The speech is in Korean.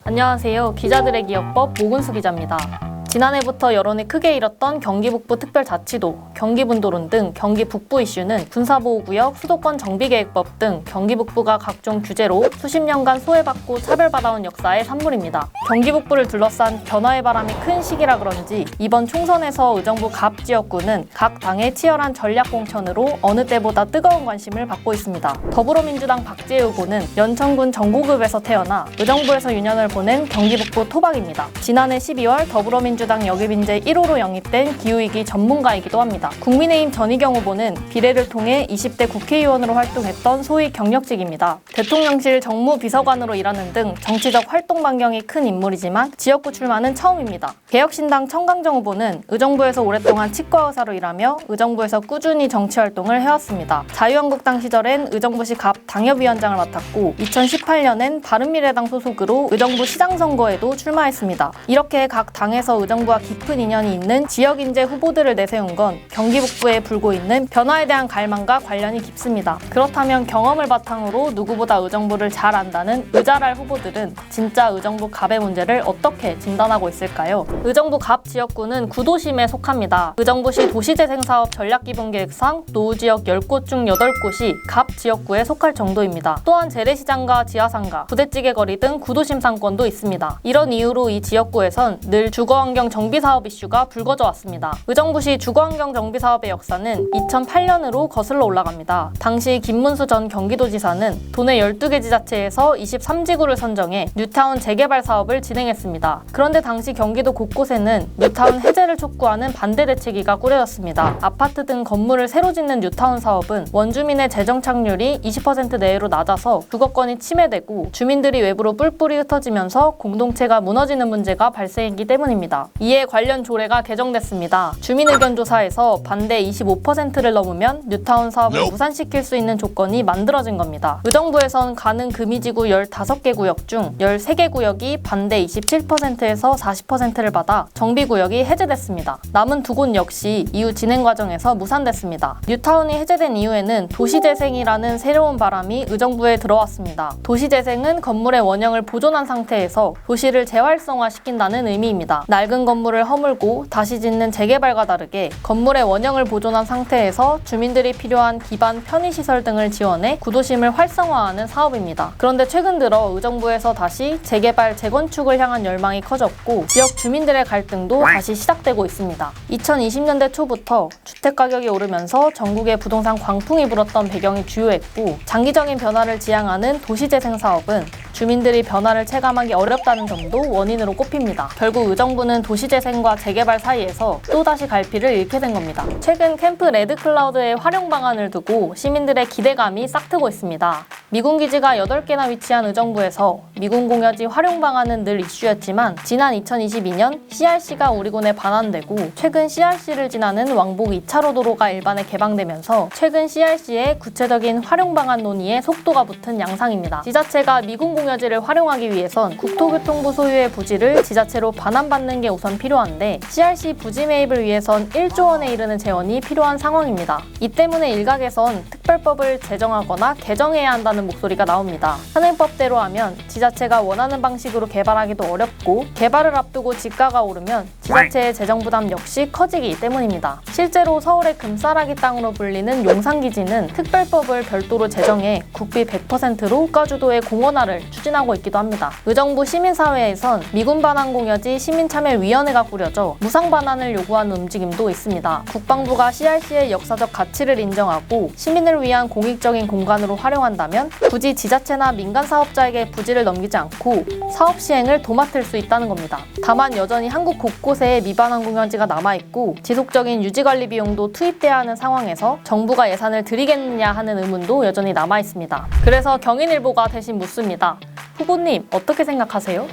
안녕하세요. 기자들의 기억법 모근수 기자입니다. 지난해부터 여론이 크게 일었던 경기 북부 특별자치도, 경기분도론 등 경기 북부 이슈는 군사보호구역, 수도권 정비계획법 등 경기 북부가 각종 규제로 수십 년간 소외받고 차별받아온 역사의 산물입니다. 경기 북부를 둘러싼 변화의 바람이 큰 시기라 그런지 이번 총선에서 의정부 갑 지역구는 각 당의 치열한 전략 공천으로 어느 때보다 뜨거운 관심을 받고 있습니다. 더불어민주당 박지혜 후보는 연천군 정고급에서 태어나 의정부에서 유년을 보낸 경기 북부 토박입니다. 지난해 12월 더불어민주당 역입인재 1호로 영입된 기후위기 전문가이기도 합니다. 국민의힘 전희경 후보는 비례를 통해 20대 국회의원으로 활동했던 소위 경력직입니다. 대통령실 정무비서관으로 일하는 등 정치적 활동 반경이 큰 인물이지만 지역구 출마는 처음입니다. 개혁신당 청강정 후보는 의정부에서 오랫동안 치과의사로 일하며 의정부에서 꾸준히 정치활동을 해왔습니다. 자유한국당 시절엔 의정부시 갑 당협위원장을 맡았고 2018년엔 바른미래당 소속으로 의정부 시장 선거에도 출마했습니다. 이렇게 각 당에서 의정부와 깊은 인연이 있는 지역 인재 후보들을 내세운 건 경기 북부에 불고 있는 변화에 대한 갈망과 관련이 깊습니다. 그렇다면 경험을 바탕으로 누구보다 의정부를 잘 안다는 의자랄 후보들은 진짜 의정부 갑의 문제를 어떻게 진단하고 있을까요? 의정부 갑 지역구는 구도심에 속합니다. 의정부시 도시재생사업 전략기본계획상 노후지역 10곳 중 8곳이 갑 지역구에 속할 정도입니다. 또한 재래시장과 지하상가, 부대찌개 거리 등 구도심 상권도 있습니다. 이런 이유로 이 지역구에선 늘 주거환경 정비사업 이슈가 불거져 왔습니다. 의정부시 주거환경 정비사업의 역사는 2008년으로 거슬러 올라갑니다. 당시 김문수 전 경기도지사는 도내 12개 지자체에서 23지구를 선정해 뉴타운 재개발 사업을 진행했습니다. 그런데 당시 경기도 곳곳에는 뉴타운 해제를 촉구하는 반대 대책위가 꾸려졌습니다. 아파트 등 건물을 새로 짓는 뉴타운 사업은 원주민의 재정 착률이 20% 내외로 낮아서 주거권이 침해되고 주민들이 외부로 뿔뿔이 흩어지면서 공동체가 무너지는 문제가 발생했기 때문입니다. 이에 관련 조례가 개정됐습니다. 주민의견조사에서 반대 25%를 넘으면 뉴타운 사업을 무산시킬 수 있는 조건이 만들어진 겁니다. 의정부에선 가능 금이지구 15개 구역 중 13개 구역이 반대 27%에서 40%를 받아 정비구역이 해제됐습니다. 남은 두 곳 역시 이후 진행 과정에서 무산됐습니다. 뉴타운이 해제된 이후에는 도시재생이라는 새로운 바람이 의정부에 들어왔습니다. 도시재생은 건물의 원형을 보존한 상태에서 도시를 재활성화시킨다는 의미입니다. 낡은 건물을 허물고 다시 짓는 재개발과 다르게 건물의 원형을 보존한 상태에서 주민들이 필요한 기반 편의시설 등을 지원해 구도심을 활성화하는 사업입니다. 그런데 최근 들어 의정부에서 다시 재개발, 재건축을 향한 열망이 커졌고 지역 주민들의 갈등도 다시 시작되고 있습니다. 2020년대 초부터 주택가격이 오르면서 전국에 부동산 광풍이 불었던 배경이 주요했고 장기적인 변화를 지향하는 도시재생 사업은 주민들이 변화를 체감하기 어렵다는 점도 원인으로 꼽힙니다. 결국 의정부는 도시재생과 재개발 사이에서 또다시 갈피를 잃게 된 겁니다. 최근 캠프 레드클라우드의 활용 방안을 두고 시민들의 기대감이 싹트고 있습니다. 미군 기지가 8개나 위치한 의정부에서 미군 공여지 활용 방안은 늘 이슈였지만 지난 2022년 CRC가 우리군에 반환되고 최근 CRC를 지나는 왕복 2차로 도로가 일반에 개방되면서 최근 CRC의 구체적인 활용 방안 논의에 속도가 붙은 양상입니다. 지자체가 미군 공여지를 활용하기 위해선 국토교통부 소유의 부지를 지자체로 반환받는 게 우선 필요한데 CRC 부지 매입을 위해선 1조 원에 이르는 재원이 필요한 상황입니다. 이 때문에 일각에선 특별법을 제정하거나 개정해야 한다는 목소리가 나옵니다. 현행법대로 하면 지자체가 원하는 방식으로 개발하기도 어렵고 개발을 앞두고 지가가 오르면 지자체의 재정 부담 역시 커지기 때문입니다. 실제로 서울의 금싸라기 땅으로 불리는 용산기지는 특별법을 별도로 제정해 국비 100%로 국가주도의 공원화를 추진하고 있기도 합니다. 의정부 시민사회에선 미군 반환 공여지 시민참여위원회가 꾸려져 무상 반환을 요구하는 움직임도 있습니다. 국방부가 CRC의 역사적 가치를 인정하고 시민을 위한 공익적인 공간으로 활용한다면 굳이 지자체나 민간 사업자에게 부지를 넘기지 않고 사업 시행을 도맡을 수 있다는 겁니다. 다만 여전히 한국 곳곳에 미반환 공여지가 남아있고 지속적인 유지관리 비용도 투입돼야 하는 상황에서 정부가 예산을 들이겠느냐 하는 의문도 여전히 남아있습니다. 그래서 경인일보가 대신 묻습니다. 후보님 어떻게 생각하세요?